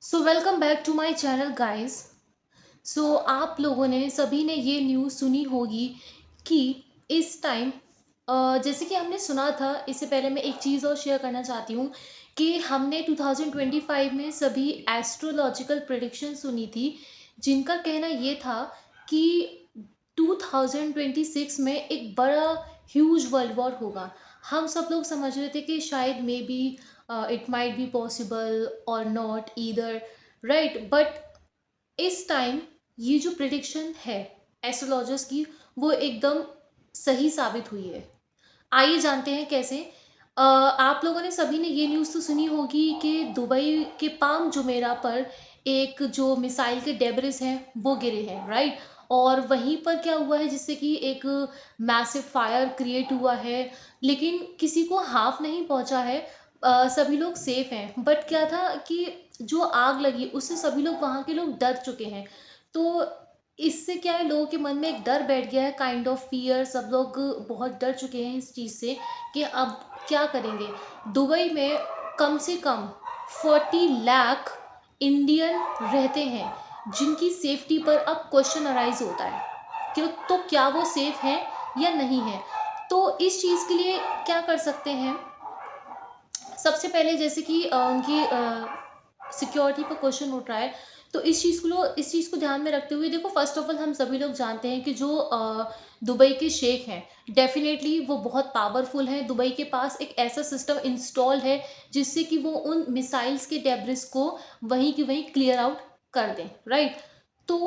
So welcome back to my channel guys. So आप लोगों ने सभी ने ये न्यूज़ सुनी होगी कि इस टाइम जैसे कि हमने सुना था। इससे पहले मैं एक चीज़ और शेयर करना चाहती हूँ कि हमने 2025 में सभी एस्ट्रोलॉजिकल प्रेडिक्शन सुनी थी, जिनका कहना ये था कि 2026 में एक बड़ा ह्यूज वर्ल्ड वॉर होगा। हम सब लोग समझ रहे थे कि शायद may be it might be possible और नॉट ईदर, राइट। बट इस टाइम ये जो प्रिडिक्शन है एस्ट्रोलॉजर्स की, वो एकदम सही साबित हुई है। आइए जानते हैं कैसे। आप लोगों ने सभी ने ये न्यूज़ तो सुनी होगी कि दुबई के पाम जुमेरा पर एक जो मिसाइल के डेब्रिस हैं वो गिरे हैं, राइट। और वहीं पर क्या हुआ है जिससे कि एक मैसिव फायर क्रिएट हुआ है, लेकिन किसी को हार्म नहीं पहुंचा है। सभी लोग सेफ हैं। बट क्या था कि जो आग लगी उससे सभी लोग, वहाँ के लोग डर चुके हैं। तो इससे क्या है, लोगों के मन में एक डर बैठ गया है, काइंड ऑफ फियर। सब लोग बहुत डर चुके हैं इस चीज़ से कि अब क्या करेंगे। दुबई में कम से कम 40 लाख इंडियन रहते हैं, जिनकी सेफ्टी पर अब क्वेश्चन अराइज होता है कि तो क्या वो सेफ हैं या नहीं है। तो इस चीज़ के लिए क्या कर सकते हैं। सबसे पहले जैसे कि उनकी सिक्योरिटी पर क्वेश्चन उठ रहा है, तो इस चीज़ को ध्यान में रखते हुए देखो, फर्स्ट ऑफ ऑल हम सभी लोग जानते हैं कि जो दुबई के शेख हैं, डेफिनेटली वो बहुत पावरफुल हैं। दुबई के पास एक ऐसा सिस्टम इंस्टॉल्ड है जिससे कि वो उन मिसाइल्स के डेब्रिस को वहीं की वहीं क्लियर आउट कर दें, राइट। तो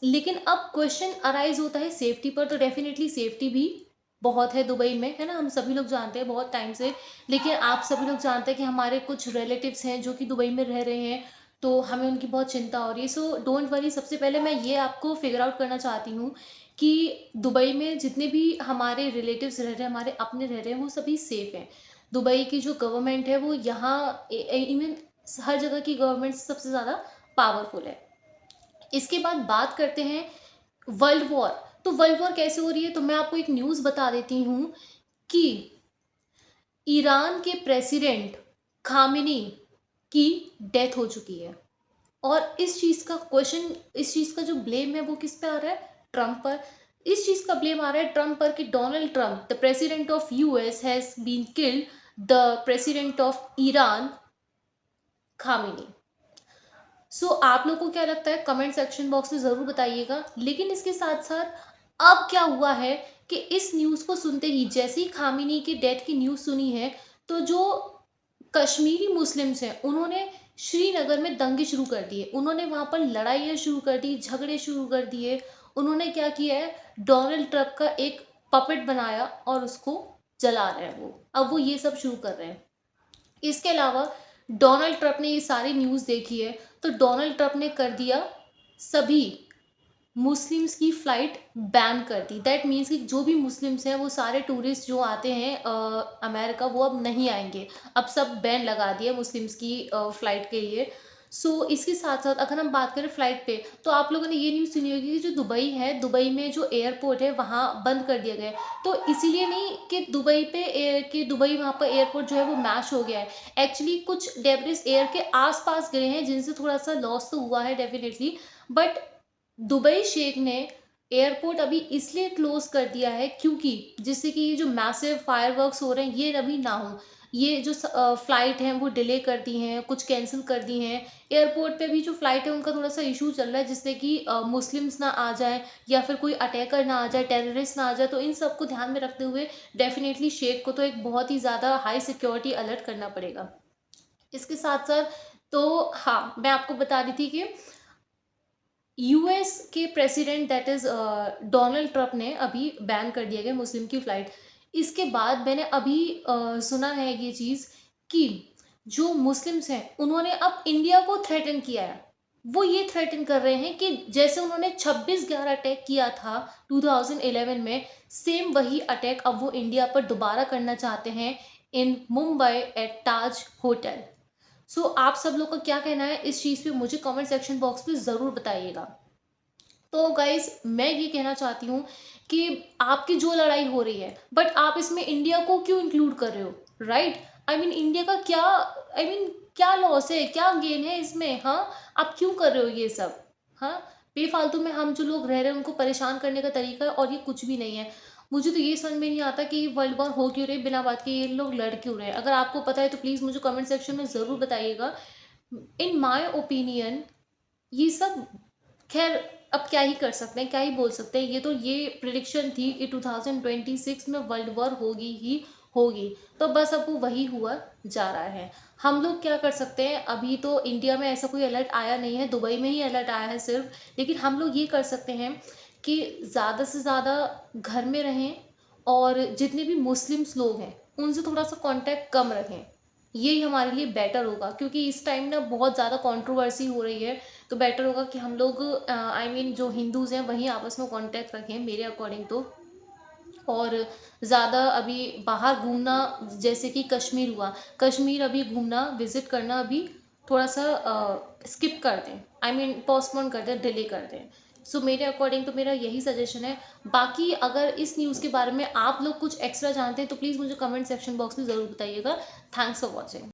लेकिन अब क्वेश्चन अराइज होता है सेफ्टी पर, तो डेफिनेटली सेफ्टी भी बहुत है दुबई में, है ना। हम सभी लोग जानते हैं बहुत टाइम से। लेकिन आप सभी लोग जानते हैं कि हमारे कुछ रिलेटिव्स हैं जो कि दुबई में रह रहे हैं, तो हमें उनकी बहुत चिंता हो रही है। So don't worry. सबसे पहले मैं ये आपको फिगर आउट करना चाहती हूँ कि दुबई में जितने भी हमारे रिलेटिव्स रह रहे हैं, हमारे अपने रह रहे हैं, वो सभी सेफ हैं। दुबई की जो गवर्नमेंट है वो यहाँ इवन हर जगह की गवर्नमेंट सबसे ज़्यादा पावरफुल है। इसके बाद बात करते हैं वर्ल्ड वॉर। तो वर्ल्ड वॉर कैसे हो रही है, तो मैं आपको एक न्यूज़ बता देती हूँ कि ईरान के प्रेसिडेंट खामेनी की डेथ हो चुकी है। और इस चीज़ का जो ब्लेम है वो किस पे आ रहा है, ट्रम्प पर। इस चीज़ का ब्लेम आ रहा है ट्रम्प पर कि Donald Trump, the president of US, has been killed the president of Iran, Khamenei. So आप लोग को क्या लगता है, कमेंट सेक्शन बॉक्स में ज़रूर बताइएगा। लेकिन इसके साथ साथ अब क्या हुआ है कि इस न्यूज़ को सुनते ही, जैसे ही खामिनी की डेथ की न्यूज़ सुनी है, तो जो कश्मीरी मुस्लिम्स हैं उन्होंने श्रीनगर में दंगे शुरू कर दिए। उन्होंने वहाँ पर लड़ाइयाँ शुरू कर दी, झगड़े शुरू कर दिए। उन्होंने क्या किया है, डोनाल्ड ट्रम्प का एक पपेट बनाया और उसको जला रहे हैं वो। अब वो ये सब शुरू कर रहे हैं। इसके अलावा डोनाल्ड ट्रम्प ने ये सारी न्यूज़ देखी है, तो डोनाल्ड ट्रम्प ने कर दिया सभी मुस्लिम्स की फ़्लाइट बैन कर दी। दैट मीन्स कि जो भी मुस्लिम्स हैं वो सारे टूरिस्ट जो आते हैं अमेरिका, वो अब नहीं आएंगे। अब सब बैन लगा दिया मुस्लिम्स की फ़्लाइट के लिए। सो इसके साथ साथ अगर हम बात करें फ़्लाइट पे, तो आप लोगों ने ये न्यूज़ सुनी होगी कि जो दुबई है, दुबई में जो एयरपोर्ट है वहाँ बंद कर दिया गया है। तो इसीलिए नहीं कि दुबई वहाँ पर एयरपोर्ट जो है वो मैश हो गया है। एक्चुअली कुछ डेब्रिस एयर के आस-पास गिरे हैं, जिनसे थोड़ा-सा लॉस तो हुआ है डेफ़िनेटली। बट दुबई शेख ने एयरपोर्ट अभी इसलिए क्लोज कर दिया है क्योंकि जिससे कि ये जो मैसिव फायरवर्क्स हो रहे हैं ये अभी ना हो। ये जो फ्लाइट हैं वो डिले कर दी हैं, कुछ कैंसिल कर दी हैं। एयरपोर्ट पे भी जो फ्लाइट है उनका थोड़ा सा इशू चल रहा है, जिससे कि मुस्लिम्स ना आ जाए या फिर कोई अटैकर ना आ जाए, टेररिस्ट ना आ जाए। तो इन सबको ध्यान में रखते हुए डेफिनेटली शेख को तो एक बहुत ही ज़्यादा हाई सिक्योरिटी अलर्ट करना पड़ेगा। इसके साथ साथ तो हाँ, मैं आपको बता रही थी कि यूएस के president that is Donald Trump ने अभी बैन कर दिया गया मुस्लिम की फ़्लाइट। इसके बाद मैंने अभी सुना है ये चीज़ कि जो मुस्लिम्स हैं उन्होंने अब इंडिया को थ्रेटन किया है। वो ये थ्रेटन कर रहे हैं कि जैसे उन्होंने 26/11 अटैक किया था 2011 में, सेम वही अटैक अब वो इंडिया पर दोबारा करना चाहते हैं इन मुंबई एट ताज होटल। सो आप सब लोग का क्या कहना है इस चीज़ पे, मुझे कमेंट सेक्शन बॉक्स में ज़रूर बताइएगा। तो गाइज़ मैं ये कहना चाहती हूँ कि आपकी जो लड़ाई हो रही है, बट आप इसमें इंडिया को क्यों इंक्लूड कर रहे हो, राइट? आई मीन इंडिया का क्या, आई मीन क्या लॉस है, क्या गेन है इसमें? हाँ, आप क्यों कर रहे हो ये सब? हाँ, बेफ़ालतू में हम जो लोग रह रहे हैं उनको परेशान करने का तरीका है, और ये कुछ भी नहीं है। मुझे तो ये समझ में नहीं आता कि वर्ल्ड वॉर हो क्यों रही है, बिना बात के ये लोग लड़ क्यों रहे हैं? अगर आपको पता है तो प्लीज़ मुझे कमेंट सेक्शन में ज़रूर बताइएगा। इन माय ओपिनियन ये सब, ख़ैर अब क्या ही कर सकते हैं, क्या ही बोल सकते हैं। ये प्रेडिक्शन थी कि 2026 में वर्ल्ड वॉर होगी ही होगी। तो बस अब वो वही हुआ जा रहा है। हम लोग क्या कर सकते हैं, अभी तो इंडिया में ऐसा कोई अलर्ट आया नहीं है, दुबई में ही अलर्ट आया है सिर्फ़। लेकिन हम लोग ये कर सकते हैं कि ज़्यादा से ज़्यादा घर में रहें, और जितने भी मुस्लिम्स लोग हैं, उनसे थोड़ा-सा कॉन्टैक्ट कम रखें। यही हमारे लिए बेटर होगा, क्योंकि इस टाइम ना बहुत ज़्यादा कंट्रोवर्सी हो रही है। तो बेटर होगा कि हम लोग आई मीन जो हिंदूज़ हैं वही आपस में कॉन्टैक्ट रखें मेरे अकॉर्डिंग तो। और ज़्यादा अभी बाहर घूमना, जैसे कि कश्मीर हुआ, कश्मीर अभी घूमना, विज़िट करना अभी थोड़ा-सा स्किप कर दें, आई मीन पोस्टपोन कर दें, डिले कर दें। सो मेरे अकॉर्डिंग तो मेरा यही सजेशन है। बाकी अगर इस न्यूज़ के बारे में आप लोग कुछ एक्स्ट्रा जानते हैं तो प्लीज़ मुझे कमेंट सेक्शन बॉक्स में ज़रूर बताइएगा। Thanks for watching.